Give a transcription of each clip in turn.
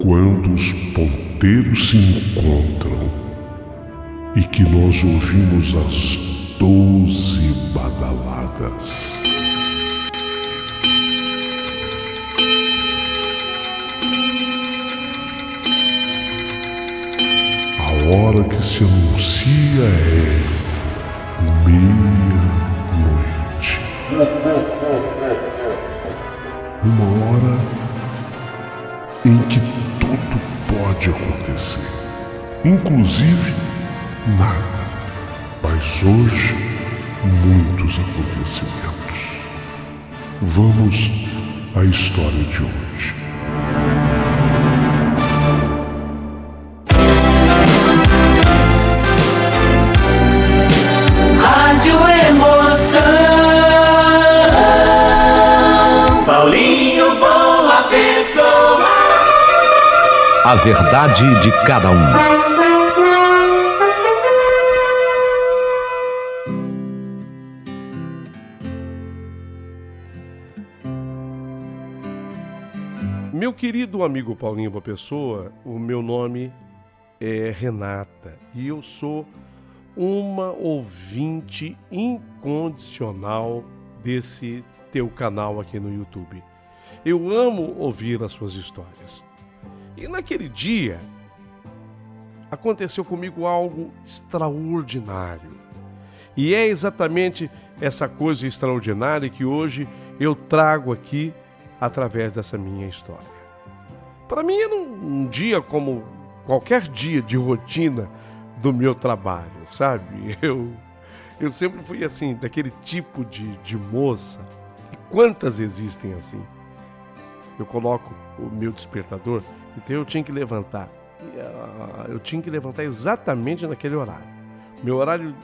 Quando os ponteiros se encontram e que nós ouvimos as 12 badaladas. A hora que se anuncia é meia-noite. Uma hora em que tudo pode acontecer, inclusive nada. Mas hoje, muitos acontecimentos. Vamos à história de hoje. Rádio Emoção. Paulinho Boa Pessoa. A verdade de cada um. Meu querido amigo Paulinho Boa Pessoa, o meu nome é Renata e eu sou uma ouvinte incondicional desse teu canal aqui no YouTube. Eu amo ouvir as suas histórias. E naquele dia aconteceu comigo algo extraordinário. E é exatamente essa coisa extraordinária que hoje eu trago aqui através dessa minha história. Para mim era um dia como qualquer dia de rotina do meu trabalho, sabe? Eu sempre fui assim, daquele tipo de moça. E quantas existem assim? Eu coloco o meu despertador, então eu tinha que levantar. Eu tinha que levantar exatamente naquele horário. Meu horário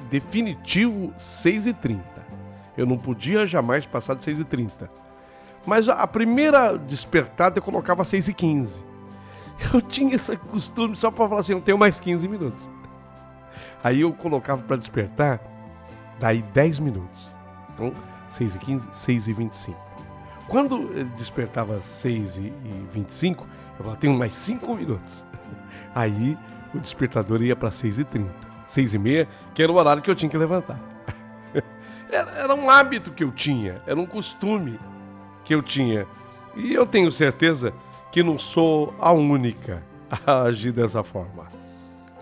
definitivo, 6h30. Eu não podia jamais passar de 6h30. Mas a primeira despertada eu colocava 6h15. Eu tinha esse costume só para falar assim, eu tenho mais 15 minutos. Aí eu colocava para despertar, daí 10 minutos. Então, 6h15, 6h25. Quando ele despertava 6h25, eu falava, tenho mais 5 minutos. Aí o despertador ia para 6h30, 6h30, que era o horário que eu tinha que levantar. Era um hábito que eu tinha, era um costume que eu tinha. E eu tenho certeza que não sou a única a agir dessa forma.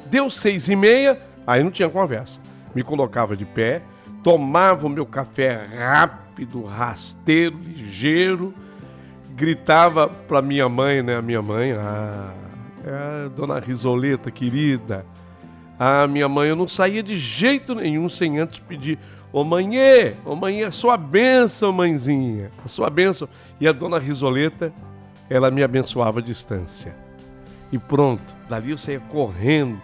Deu 6h30, aí não tinha conversa. Me colocava de pé, tomava o meu café rápido, rasteiro, ligeiro, gritava para minha mãe, né? A minha mãe, dona Risoleta, querida. Minha mãe, eu não saía de jeito nenhum sem antes pedir: Ô mãe, a sua bênção, mãezinha, a sua bênção. E a dona Risoleta, ela me abençoava à distância. E pronto, dali eu saía correndo.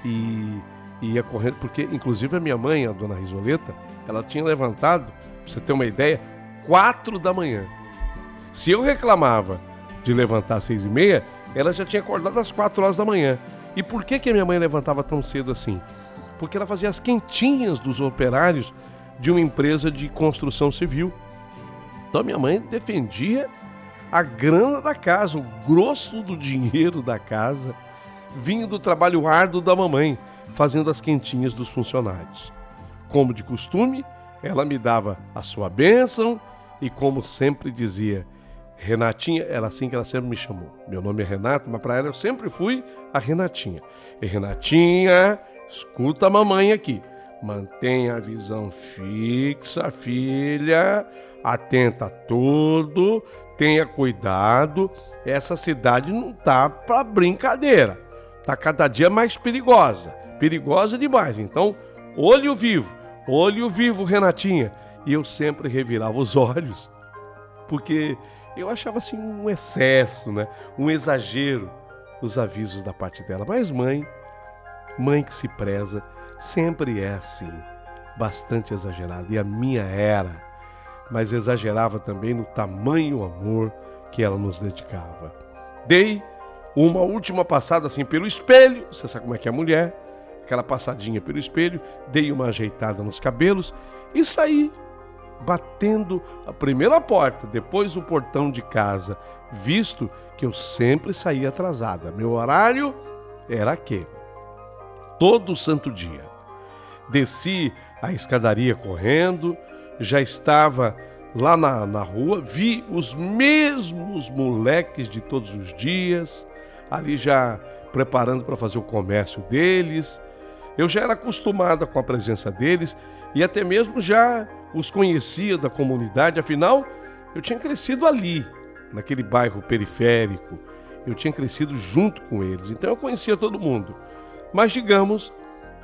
E ia correndo, porque inclusive a minha mãe, a dona Risoleta, ela tinha levantado, pra você ter uma ideia, 4 da manhã. Se eu reclamava de levantar às 6h30, ela já tinha acordado às 4 horas da manhã. E por que a minha mãe levantava tão cedo assim? Porque ela fazia as quentinhas dos operários de uma empresa de construção civil. Então minha mãe defendia a grana da casa, o grosso do dinheiro da casa, vinha do trabalho árduo da mamãe, fazendo as quentinhas dos funcionários. Como de costume, ela me dava a sua bênção e, como sempre dizia, Renatinha, era assim que ela sempre me chamou. Meu nome é Renata, mas para ela eu sempre fui a Renatinha. E Renatinha, escuta a mamãe aqui. Mantenha a visão fixa, filha. Atenta a tudo. Tenha cuidado. Essa cidade não tá para brincadeira. Tá cada dia mais perigosa. Perigosa demais. Então, olho vivo, Renatinha. E eu sempre revirava os olhos, porque eu achava assim um excesso, né? Um exagero, os avisos da parte dela. Mas mãe que se preza, sempre é assim, bastante exagerada. E a minha era, mas exagerava também no tamanho amor que ela nos dedicava. Dei uma última passada assim pelo espelho, você sabe como é que é a mulher, aquela passadinha pelo espelho, dei uma ajeitada nos cabelos e saí batendo a primeira porta, depois o portão de casa, visto que eu sempre saía atrasada. Meu horário era aquele, todo santo dia. Desci a escadaria correndo, já estava lá na rua, vi os mesmos moleques de todos os dias, ali já preparando para fazer o comércio deles. Eu já era acostumada com a presença deles e até mesmo já os conhecia da comunidade, afinal, eu tinha crescido ali, naquele bairro periférico, eu tinha crescido junto com eles, então eu conhecia todo mundo. Mas digamos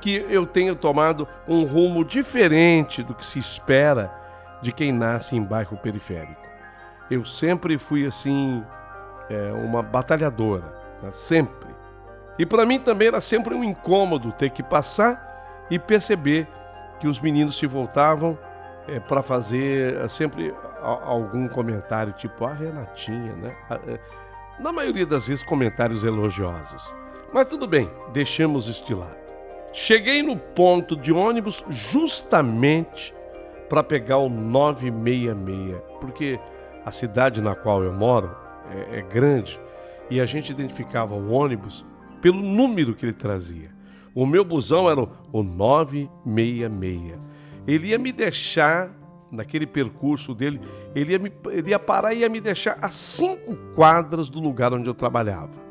que eu tenha tomado um rumo diferente do que se espera de quem nasce em bairro periférico. Eu sempre fui assim, uma batalhadora, né? Sempre. E para mim também era sempre um incômodo ter que passar e perceber que os meninos se voltavam para fazer sempre algum comentário, tipo a Renatinha, né? Na maioria das vezes comentários elogiosos. Mas tudo bem, deixamos isso de lado. Cheguei no ponto de ônibus justamente para pegar o 966, porque a cidade na qual eu moro é grande e a gente identificava o ônibus pelo número que ele trazia. O meu busão era o 966. Ele ia me deixar, naquele percurso dele, ele ia parar e ia me deixar a 5 quadras do lugar onde eu trabalhava.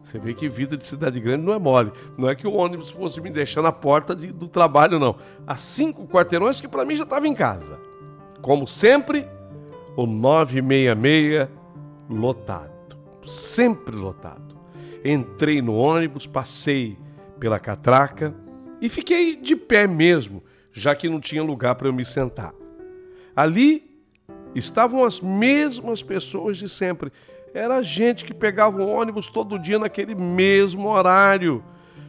Você vê que vida de cidade grande não é mole. Não é que o ônibus fosse me deixar na porta do trabalho, não. A 5 quarteirões que para mim já estava em casa. Como sempre, o 966 lotado. Sempre lotado. Entrei no ônibus, passei pela catraca e fiquei de pé mesmo, já que não tinha lugar para eu me sentar. Ali estavam as mesmas pessoas de sempre. Era gente que pegava o ônibus todo dia naquele mesmo horário.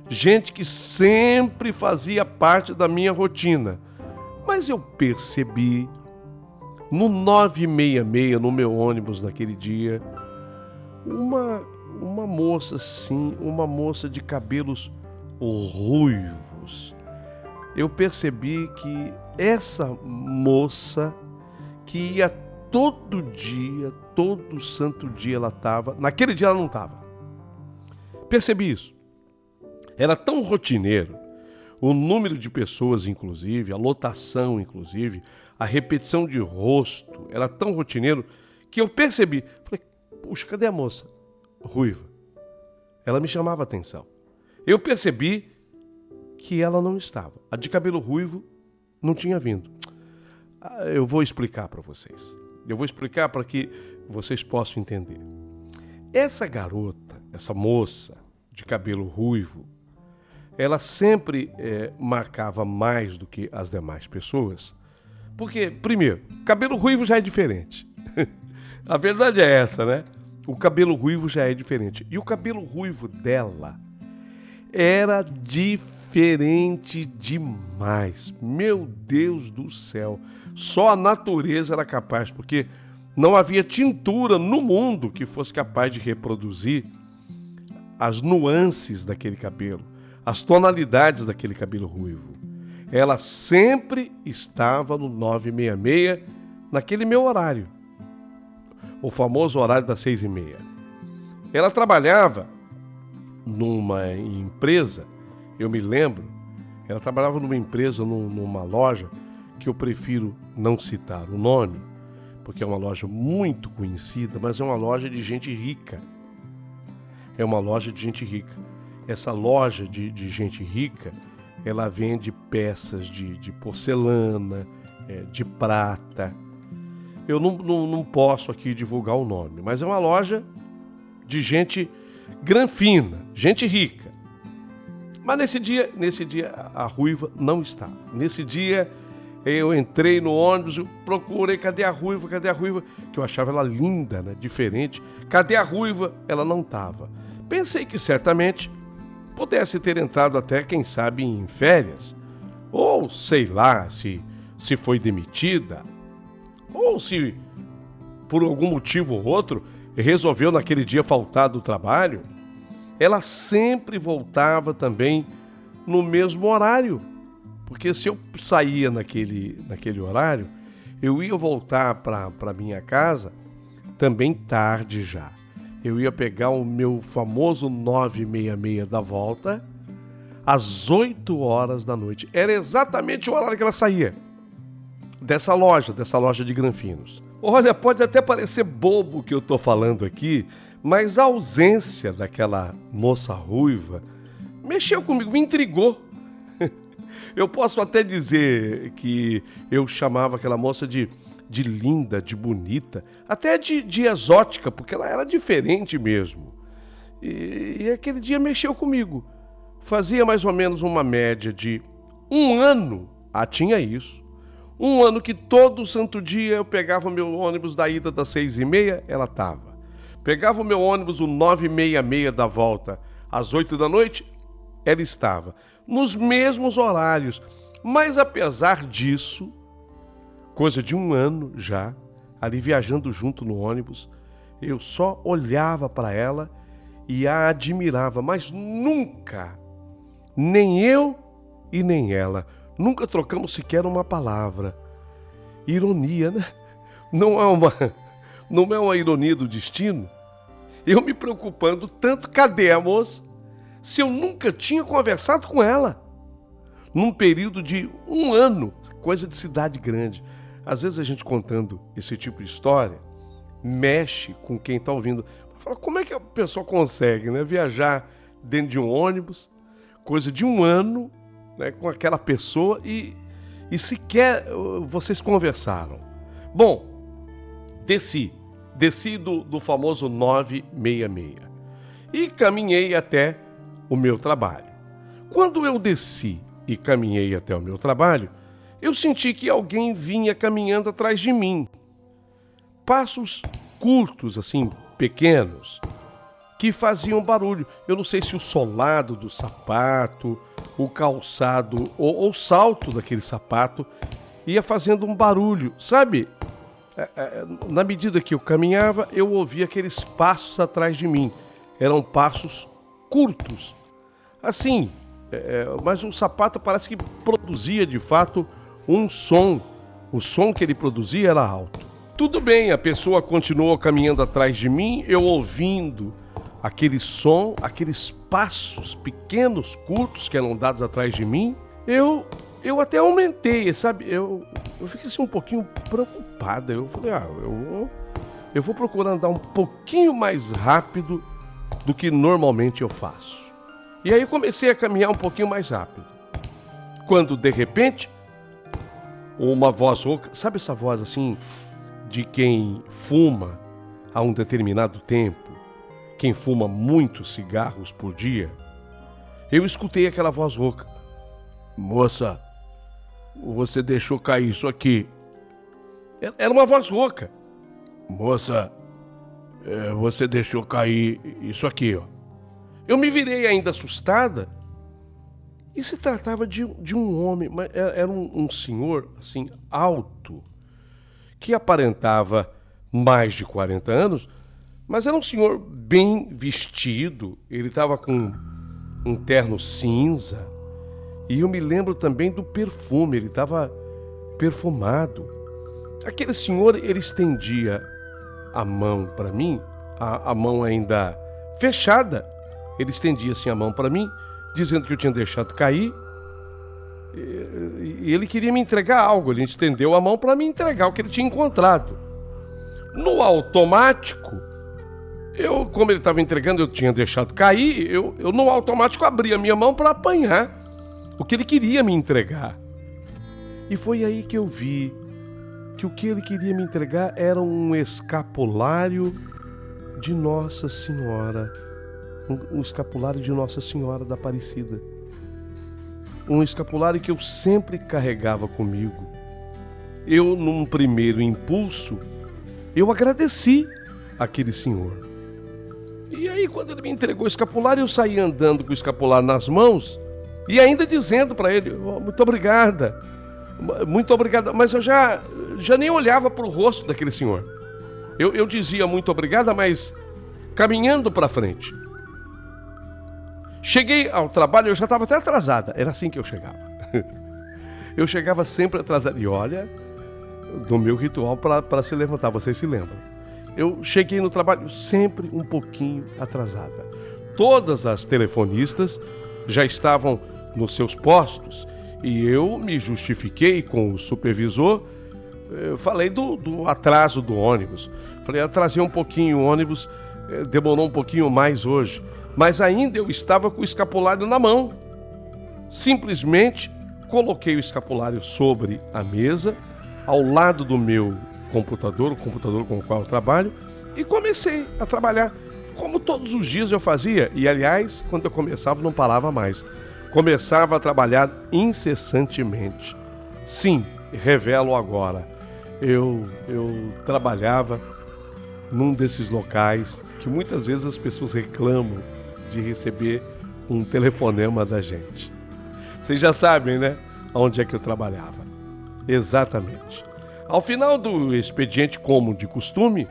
Gente que sempre fazia parte da minha rotina. Mas eu percebi, no 966, no meu ônibus naquele dia, uma moça, sim, uma moça de cabelos ruivos. Eu percebi que essa moça que ia todo dia, todo santo dia ela estava, naquele dia ela não estava. Percebi isso. Era tão rotineiro, o número de pessoas, inclusive, a lotação, inclusive, a repetição de rosto, era tão rotineiro que eu percebi. Falei, puxa, cadê a moça ruiva? Ela me chamava a atenção. Eu percebi que ela não estava. A de cabelo ruivo não tinha vindo. Eu vou explicar para vocês. Eu vou explicar para que vocês possam entender. Essa garota, essa moça de cabelo ruivo, ela sempre marcava mais do que as demais pessoas. Porque, primeiro, cabelo ruivo já é diferente. A verdade é essa, né? O cabelo ruivo já é diferente. E o cabelo ruivo dela era diferente demais. Meu Deus do céu. Só a natureza era capaz, porque não havia tintura no mundo que fosse capaz de reproduzir as nuances daquele cabelo, as tonalidades daquele cabelo ruivo. Ela sempre estava no 966, naquele meu horário. O famoso horário das 6h30. Ela trabalhava numa empresa, eu me lembro, ela trabalhava numa empresa, numa loja, que eu prefiro não citar o nome, porque é uma loja muito conhecida, mas é uma loja de gente rica. É uma loja de gente rica. Essa loja de gente rica, ela vende peças de porcelana, de prata. Eu não posso aqui divulgar o nome, mas é uma loja de gente granfina, gente rica. Mas nesse dia a ruiva não estava. Nesse dia eu entrei no ônibus, eu procurei, cadê a ruiva, que eu achava ela linda, né? Diferente. Cadê a ruiva? Ela não estava. Pensei que certamente pudesse ter entrado até, quem sabe, em férias, ou sei lá, se foi demitida, ou se por algum motivo ou outro resolveu naquele dia faltar do trabalho. Ela sempre voltava também no mesmo horário, porque se eu saía naquele horário, eu ia voltar para minha casa também tarde já. Eu ia pegar o meu famoso 966 da volta às 8 horas da noite. Era exatamente o horário que ela saía dessa loja de Granfinos. Olha, pode até parecer bobo o que eu estou falando aqui, mas a ausência daquela moça ruiva mexeu comigo, me intrigou. Eu posso até dizer que eu chamava aquela moça de linda, de bonita, até de exótica, porque ela era diferente mesmo. E aquele dia mexeu comigo. Fazia mais ou menos uma média de 1 ano, tinha isso. 1 ano que todo santo dia eu pegava o meu ônibus da ida das 6h30, ela estava. Pegava o meu ônibus, o 966 da volta, às 8 da noite, ela estava. Nos mesmos horários. Mas apesar disso, coisa de 1 ano já, ali viajando junto no ônibus, eu só olhava para ela e a admirava, mas nunca, nem eu e nem ela, nunca trocamos sequer uma palavra. Ironia, né? Não é uma ironia do destino? Eu me preocupando tanto, cadê a moça? Se eu nunca tinha conversado com ela. Num período de 1 ano, coisa de cidade grande. Às vezes a gente contando esse tipo de história, mexe com quem está ouvindo. Fala, como é que a pessoa consegue, né, viajar dentro de um ônibus, coisa de 1 ano, né, com aquela pessoa e sequer vocês conversaram. Bom, desci do famoso 966 e caminhei até o meu trabalho. Quando eu desci e caminhei até o meu trabalho, eu senti que alguém vinha caminhando atrás de mim. Passos curtos, assim, pequenos, que faziam barulho. Eu não sei se o solado do sapato, o calçado ou o salto daquele sapato ia fazendo um barulho. Sabe, na medida que eu caminhava, eu ouvia aqueles passos atrás de mim. Eram passos curtos. Assim, mas o sapato parece que produzia, de fato, um som. O som que ele produzia era alto. Tudo bem, a pessoa continuou caminhando atrás de mim, eu ouvindo aquele som, aqueles passos pequenos, curtos que eram dados atrás de mim. Eu até aumentei, sabe? Eu fiquei assim um pouquinho preocupada. Eu falei, eu vou procurar andar um pouquinho mais rápido do que normalmente eu faço. E aí eu comecei a caminhar um pouquinho mais rápido. Quando, de repente, uma voz rouca, sabe essa voz assim, de quem fuma há um determinado tempo, quem fuma muitos cigarros por dia? Eu escutei aquela voz rouca. Moça, você deixou cair isso aqui. Era uma voz rouca. Moça, você deixou cair isso aqui, ó. Eu me virei ainda assustada. E se tratava de um homem, mas era um senhor, assim, alto, que aparentava mais de 40 anos, mas era um senhor bem vestido. Ele estava com um terno cinza. E eu me lembro também do perfume, ele estava perfumado. Aquele senhor, ele estendia a mão para mim, a mão ainda fechada. Ele estendia assim a mão para mim, dizendo que eu tinha deixado cair. E ele queria me entregar algo, ele estendeu a mão para me entregar o que ele tinha encontrado. No automático, como ele estava entregando, eu tinha deixado cair, eu no automático abri a minha mão para apanhar o que ele queria me entregar. E foi aí que eu vi que o que ele queria me entregar era um escapulário de Nossa Senhora. Um escapulário de Nossa Senhora da Aparecida. Um escapulário que eu sempre carregava comigo. Eu, num primeiro impulso, eu agradeci aquele senhor. E aí, quando ele me entregou o escapulário, eu saí andando com o escapulário nas mãos e ainda dizendo para ele, muito obrigada, mas eu já nem olhava para o rosto daquele senhor. Eu dizia muito obrigada, mas caminhando para frente. Cheguei ao trabalho, eu já estava até atrasada, era assim que eu chegava. Eu chegava sempre atrasada. E olha, do meu ritual para se levantar, vocês se lembram? Eu cheguei no trabalho sempre um pouquinho atrasada. Todas as telefonistas já estavam nos seus postos e eu me justifiquei com o supervisor. Eu falei do atraso do ônibus. Falei, atrasei um pouquinho o ônibus, demorou um pouquinho mais hoje. Mas ainda eu estava com o escapulário na mão. Simplesmente coloquei o escapulário sobre a mesa, ao lado do meu computador, o computador com o qual eu trabalho, e comecei a trabalhar como todos os dias eu fazia. E, aliás, quando eu começava, não parava mais. Começava a trabalhar incessantemente. Sim, revelo agora. Eu trabalhava num desses locais que muitas vezes as pessoas reclamam de receber um telefonema da gente. Vocês já sabem, né? Onde é que eu trabalhava. Exatamente. Ao final do expediente, como de costume,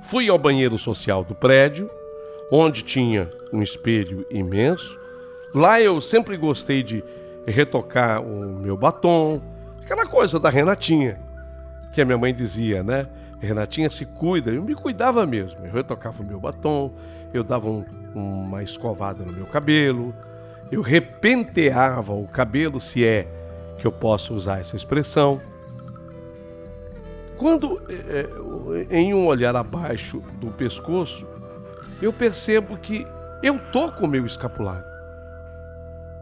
fui ao banheiro social do prédio, onde tinha um espelho imenso. Lá eu sempre gostei de retocar o meu batom, aquela coisa da Renatinha, que a minha mãe dizia, né? Renatinha se cuida. Eu me cuidava mesmo. Eu retocava o meu batom, eu dava uma escovada no meu cabelo, eu repenteava o cabelo, se é que eu posso usar essa expressão. Quando, em um olhar abaixo do pescoço, eu percebo que eu tô com o meu escapulário.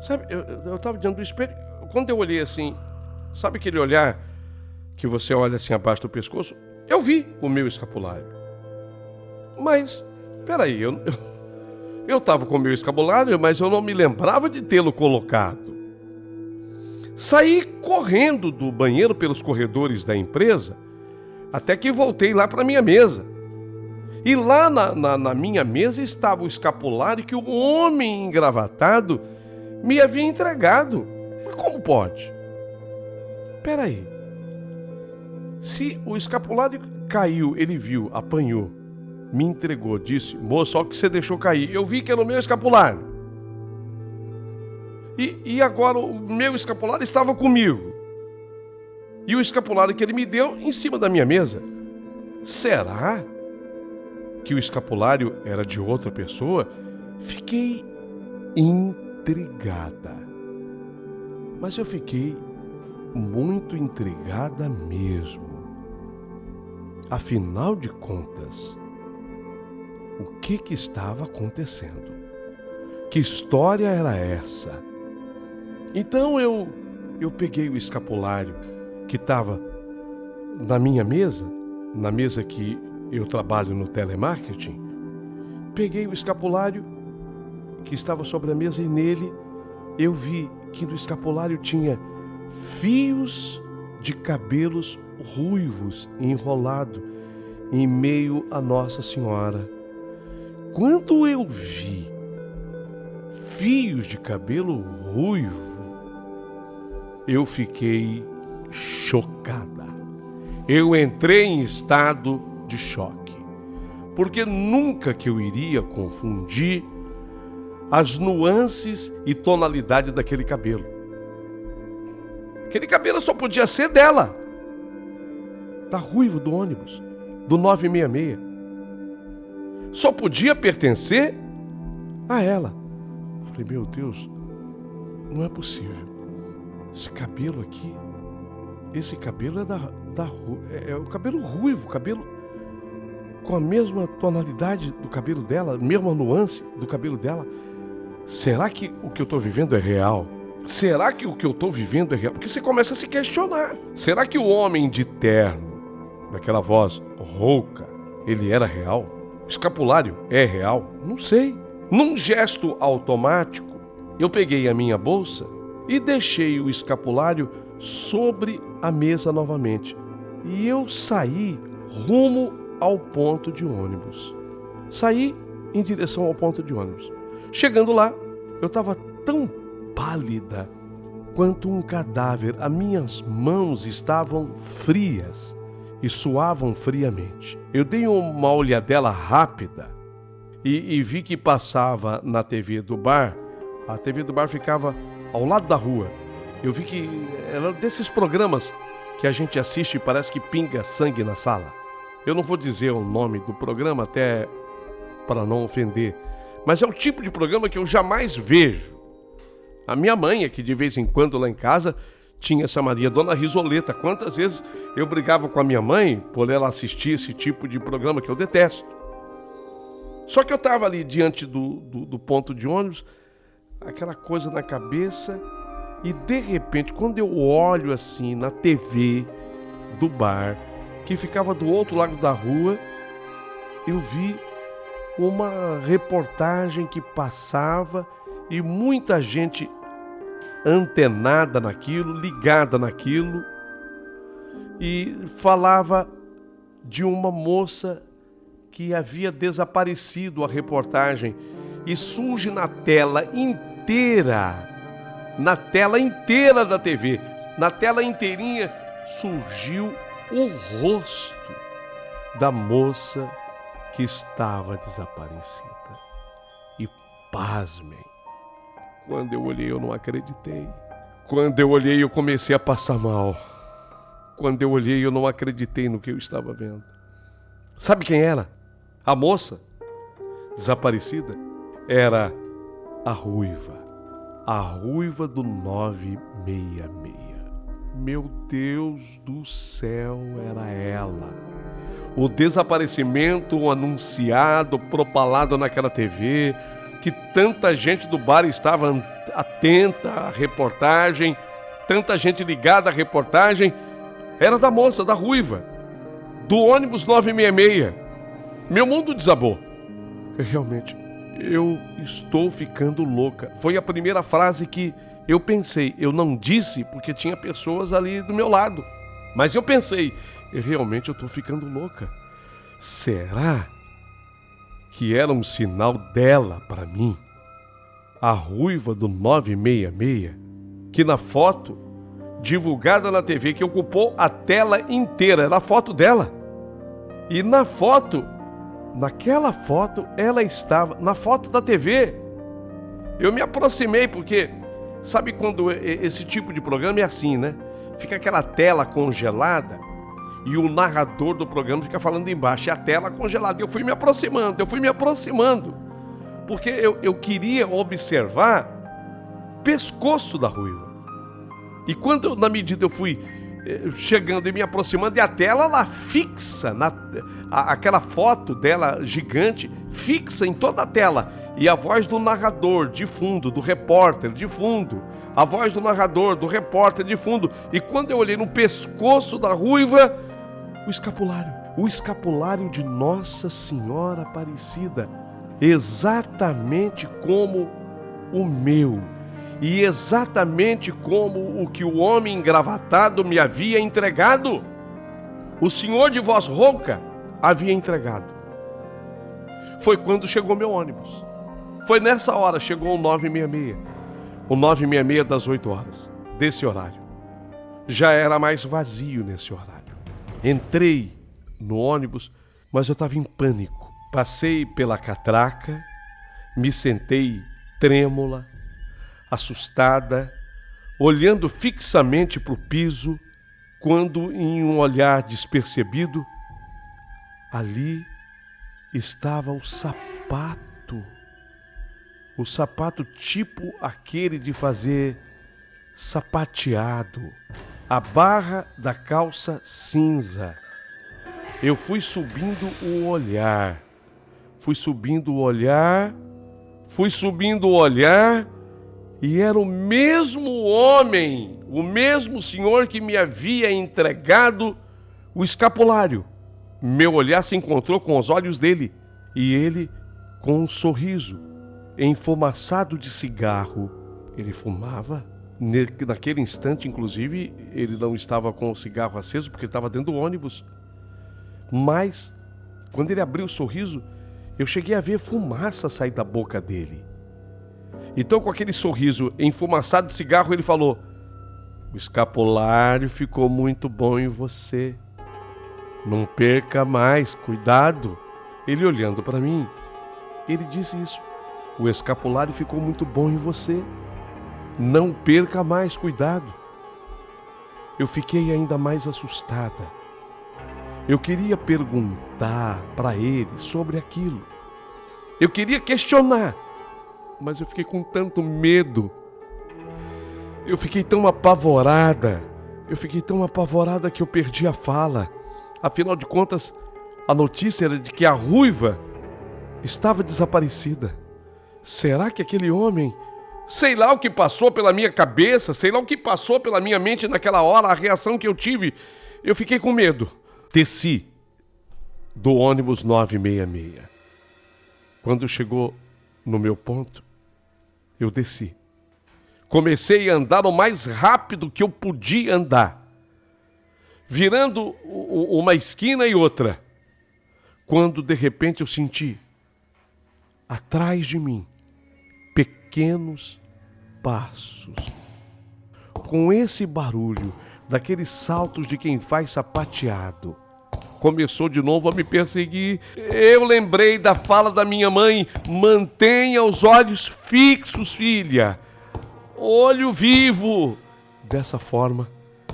Sabe, eu estava diante do espelho, quando eu olhei assim, sabe aquele olhar que você olha assim abaixo do pescoço? Eu vi o meu escapulário. Mas, peraí, eu estava com o meu escapulário, mas eu não me lembrava de tê-lo colocado. Saí correndo do banheiro pelos corredores da empresa, até que voltei lá para a minha mesa. E lá na minha mesa estava o escapulário que o homem engravatado me havia entregado. Mas como pode? Peraí. Se o escapulário caiu, ele viu, apanhou, me entregou, disse, moço, olha o que você deixou cair. Eu vi que era o meu escapulário. E agora o meu escapulário estava comigo. E o escapulário que ele me deu em cima da minha mesa. Será que o escapulário era de outra pessoa? Fiquei intrigada. Mas eu fiquei muito intrigada mesmo. Afinal de contas, o que estava acontecendo? Que história era essa? Então eu peguei o escapulário que estava na minha mesa, na mesa que eu trabalho no telemarketing, peguei o escapulário que estava sobre a mesa e nele eu vi que no escapulário tinha fios de cabelos ruivos enrolado em meio a Nossa Senhora. Quando eu vi fios de cabelo ruivo, eu fiquei chocada. Eu entrei em estado de choque, porque nunca que eu iria confundir as nuances e tonalidade daquele cabelo. Aquele cabelo só podia ser dela, da ruiva do ônibus, do 966. Só podia pertencer a ela. Falei, meu Deus, não é possível. Esse cabelo aqui, esse cabelo é o cabelo ruivo, cabelo com a mesma tonalidade do cabelo dela, mesma nuance do cabelo dela. Será que o que eu estou vivendo é real? Será que o que eu estou vivendo é real? Porque você começa a se questionar. Será que o homem de terno, daquela voz rouca, ele era real? O escapulário é real? Não sei. Num gesto automático, eu peguei a minha bolsa e deixei o escapulário sobre a mesa novamente. E eu saí rumo ao ponto de ônibus. Saí em direção ao ponto de ônibus. Chegando lá, eu estava tão pálida quanto um cadáver. As minhas mãos estavam frias e suavam friamente. Eu dei uma olhadela rápida e vi que passava na TV do bar. A TV do bar ficava ao lado da rua. Eu vi que era desses programas que a gente assiste e parece que pinga sangue na sala. Eu não vou dizer o nome do programa até para não ofender, mas é o tipo de programa que eu jamais vejo. A minha mãe, que de vez em quando lá em casa, tinha essa Maria, Dona Risoleta. Quantas vezes eu brigava com a minha mãe por ela assistir esse tipo de programa que eu detesto. Só que eu estava ali diante do ponto de ônibus, aquela coisa na cabeça, e de repente, quando eu olho assim na TV do bar, que ficava do outro lado da rua, eu vi uma reportagem que passava e muita gente antenada naquilo, ligada naquilo, e falava de uma moça que havia desaparecido, a reportagem, e surge na tela inteira da TV, na tela inteirinha, surgiu o rosto da moça que estava desaparecida. E pasmem, quando eu olhei eu não acreditei. Quando eu olhei eu comecei a passar mal. Quando eu olhei eu não acreditei no que eu estava vendo. Sabe quem era? A moça desaparecida era a ruiva do 966. Meu Deus do céu, era ela. O desaparecimento anunciado, propalado naquela TV, que tanta gente do bar estava atenta à reportagem, tanta gente ligada à reportagem, era da moça, da ruiva, do ônibus 966. Meu mundo desabou. Realmente, eu estou ficando louca. Foi a primeira frase que eu pensei. Eu não disse porque tinha pessoas ali do meu lado. Mas eu pensei, realmente eu estou ficando louca. Será que era um sinal dela para mim? A ruiva do 966, que na foto divulgada na TV, que ocupou a tela inteira, era a foto dela. E na foto, naquela foto, ela estava, na foto da TV. Eu me aproximei porque, sabe quando esse tipo de programa é assim, né? Fica aquela tela congelada e o narrador do programa fica falando embaixo, e a tela congelada. Eu fui me aproximando, porque eu queria observar o pescoço da ruiva. E quando, na medida eu fui chegando e me aproximando, e a tela lá fixa, aquela foto dela gigante, fixa em toda a tela, e a voz do narrador de fundo, do repórter de fundo, a voz do narrador, do repórter de fundo. E quando eu olhei no pescoço da ruiva, o escapulário de Nossa Senhora Aparecida, exatamente como o meu, e exatamente como o que o homem engravatado me havia entregado, o senhor de voz rouca havia entregado. Foi quando chegou meu ônibus. Foi nessa hora, chegou o 966. O 966 das 8 horas, desse horário. Já era mais vazio nesse horário. Entrei no ônibus, mas eu estava em pânico. Passei pela catraca, me sentei trêmula, assustada, olhando fixamente para o piso, quando em um olhar despercebido, ali estava o sapato tipo aquele de fazer sapateado, a barra da calça cinza. Eu fui subindo o olhar, e era o mesmo homem, o mesmo senhor que me havia entregado o escapulário. Meu olhar se encontrou com os olhos dele, e ele com um sorriso, enfumaçado de cigarro. Ele fumava. Naquele instante, inclusive, ele não estava com o cigarro aceso, porque estava dentro do ônibus. Mas, quando ele abriu o sorriso, eu cheguei a ver fumaça sair da boca dele. Então, com aquele sorriso enfumaçado de cigarro, ele falou: "O escapulário ficou muito bom em você. Não perca mais, cuidado." Ele olhando para mim, ele disse isso: "O escapulário ficou muito bom em você. Não perca mais, cuidado." eu fiquei ainda mais assustada. Eu queria perguntar para ele sobre aquilo. Eu queria questionar, mas eu fiquei com tanto medo. Eu fiquei tão apavorada. Que eu perdi a fala. Afinal de contas, a notícia era de que a ruiva estava desaparecida. Será que aquele homem... Sei lá o que passou pela minha cabeça, sei lá o que passou pela minha mente naquela hora, a reação que eu tive. Eu fiquei com medo. Desci do ônibus 966. Quando chegou no meu ponto, eu desci. Comecei a andar o mais rápido que eu podia andar, virando uma esquina e outra, quando de repente eu senti, atrás de mim, pequenos passos. Com esse barulho, daqueles saltos de quem faz sapateado, começou de novo a me perseguir. Eu lembrei da fala da minha mãe: mantenha os olhos fixos, filha. Olho vivo. Dessa forma,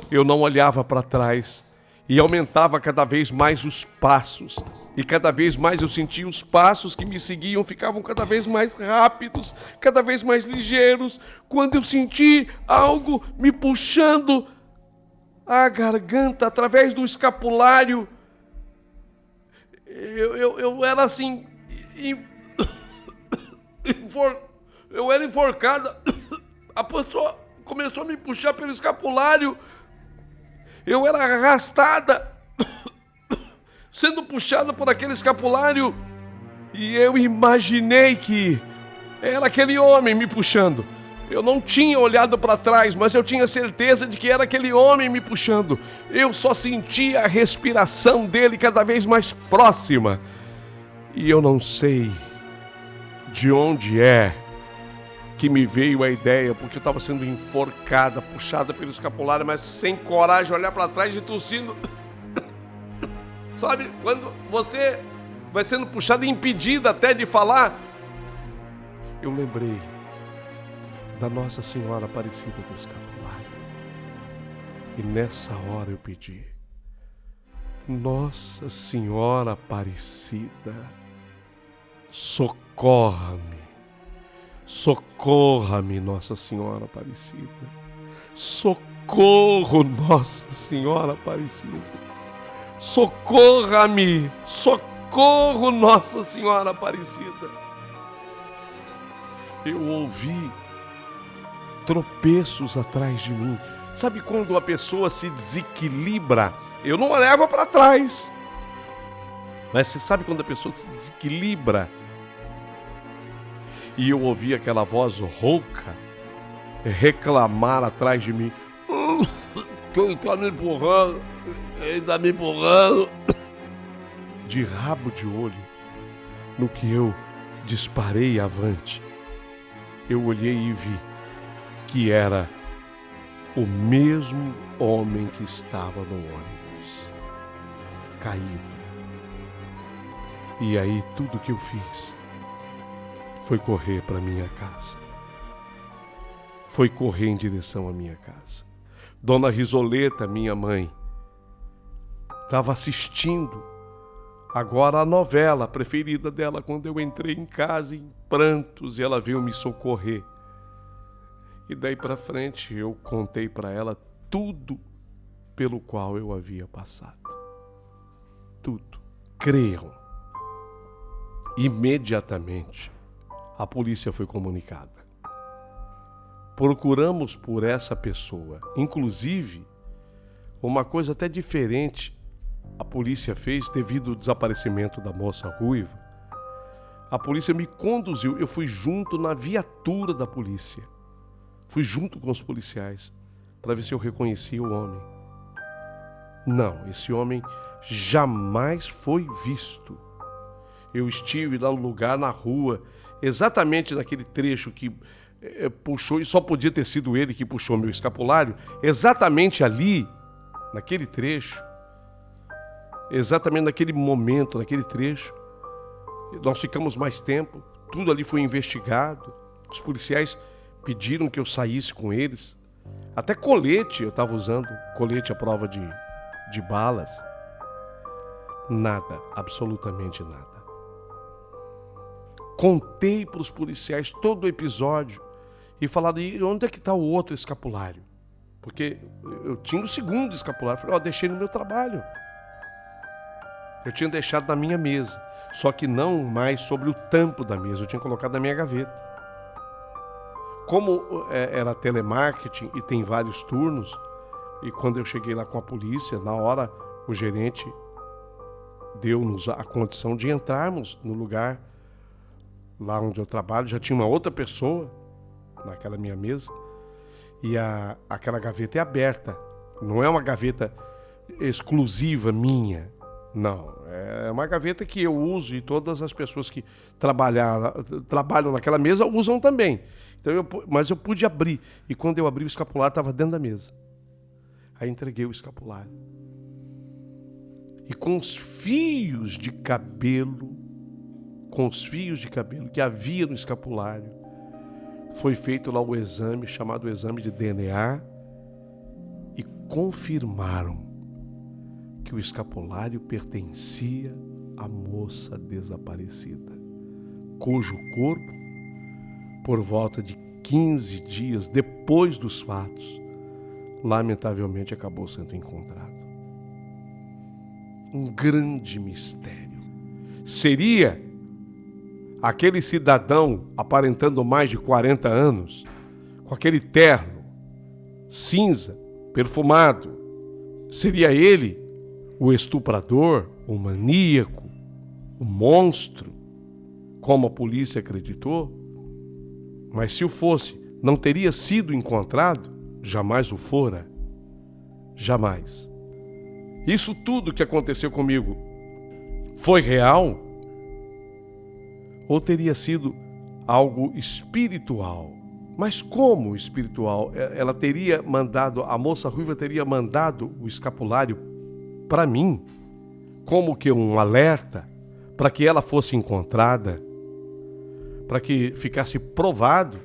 eu não olhava para trás e aumentava cada vez mais os passos. E cada vez mais eu sentia os passos que me seguiam ficavam cada vez mais rápidos, cada vez mais ligeiros. Quando eu senti algo me puxando a garganta através do escapulário, eu era assim, eu era enforcada. A pessoa começou a me puxar pelo escapulário. Eu era arrastada, sendo puxada por aquele escapulário. E eu imaginei que era aquele homem me puxando. Eu não tinha olhado para trás, mas eu tinha certeza de que era aquele homem me puxando. Eu só sentia a respiração dele cada vez mais próxima. E eu não sei de onde é que me veio a ideia, porque eu estava sendo enforcada, puxada pelo escapulário, mas sem coragem de olhar para trás e tossindo. Sabe, quando você vai sendo puxado e impedido até de falar. Eu lembrei da Nossa Senhora Aparecida do Escapulário. E nessa hora eu pedi: Nossa Senhora Aparecida, socorra-me. Socorra-me, Nossa Senhora Aparecida. Socorro, Nossa Senhora Aparecida. Socorra-me. Socorro, Nossa Senhora Aparecida. Eu ouvi tropeços atrás de mim. Sabe quando a pessoa se desequilibra? Eu não olhava para trás. Mas você sabe quando a pessoa se desequilibra? E eu ouvi aquela voz rouca reclamar atrás de mim: quem está me empurrando? Quem está me empurrando? De rabo de olho, no que eu disparei avante, eu olhei e vi que era o mesmo homem que estava no ônibus, caído. E aí tudo que eu fiz foi correr para minha casa. Foi correr em direção à minha casa. Dona Risoleta, minha mãe, estava assistindo agora a novela preferida dela quando eu entrei em casa em prantos e ela veio me socorrer. E daí para frente eu contei para ela tudo pelo qual eu havia passado. Tudo. Creiam. Imediatamente a polícia foi comunicada. Procuramos por essa pessoa. Inclusive, uma coisa até diferente a polícia fez devido ao desaparecimento da moça ruiva. A polícia me conduziu, eu fui junto na viatura da polícia. Fui junto com os policiais para ver se eu reconhecia o homem. Não, esse homem jamais foi visto. Eu estive lá no lugar, na rua, exatamente naquele trecho que puxou, e só podia ter sido ele que puxou meu escapulário, exatamente ali, naquele trecho, exatamente naquele momento, naquele trecho. Nós ficamos mais tempo, tudo ali foi investigado, os policiais pediram que eu saísse com eles Até colete eu estava usando, colete à prova de balas. Nada, absolutamente nada. Contei para os policiais todo o episódio e falaram, e onde é que está o outro escapulário? Porque eu tinha o segundo escapulário. Falei, deixei no meu trabalho. Eu tinha deixado na minha mesa, só que não mais sobre o tampo da mesa, eu tinha colocado na minha gaveta. Como era telemarketing e tem vários turnos, e quando eu cheguei lá com a polícia, na hora o gerente deu-nos a condição de entrarmos no lugar lá onde eu trabalho. Já tinha uma outra pessoa naquela minha mesa e aquela gaveta é aberta, não é uma gaveta exclusiva minha, não, é uma gaveta que eu uso e todas as pessoas que trabalham naquela mesa usam também. Então mas eu pude abrir, e quando eu abri, o escapulário estava dentro da mesa. Aí entreguei o escapulário. E com os fios de cabelo que havia no escapulário, foi feito lá o exame, chamado exame de DNA, e confirmaram que o escapulário pertencia à moça desaparecida, cujo corpo, por volta de 15 dias depois dos fatos, lamentavelmente acabou sendo encontrado. Um grande mistério. Seria aquele cidadão aparentando mais de 40 anos, com aquele terno cinza, perfumado, seria ele o estuprador, o maníaco, o monstro, como a polícia acreditou? Mas se o fosse, não teria sido encontrado? Jamais o fora. Jamais. Isso tudo que aconteceu comigo foi real? Ou teria sido algo espiritual? Mas como espiritual? Ela teria mandado, a moça ruiva teria mandado o escapulário para mim, como que um alerta, para que ela fosse encontrada, para que ficasse provado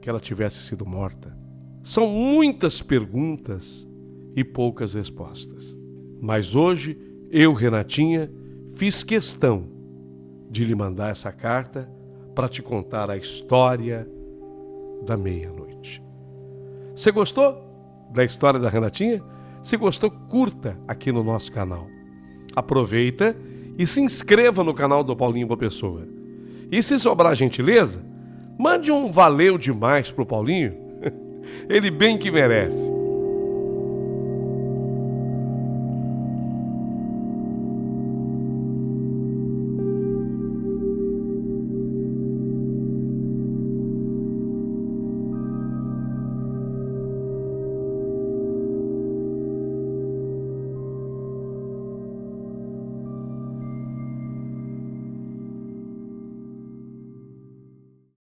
que ela tivesse sido morta. São muitas perguntas e poucas respostas. Mas hoje, eu, Renatinha, fiz questão de lhe mandar essa carta para te contar a história da meia-noite. Você gostou da história da Renatinha? Se gostou, curta aqui no nosso canal. Aproveita e se inscreva no canal do Paulinho Boa Pessoa. E se sobrar gentileza, mande um valeu demais pro Paulinho. Ele bem que merece.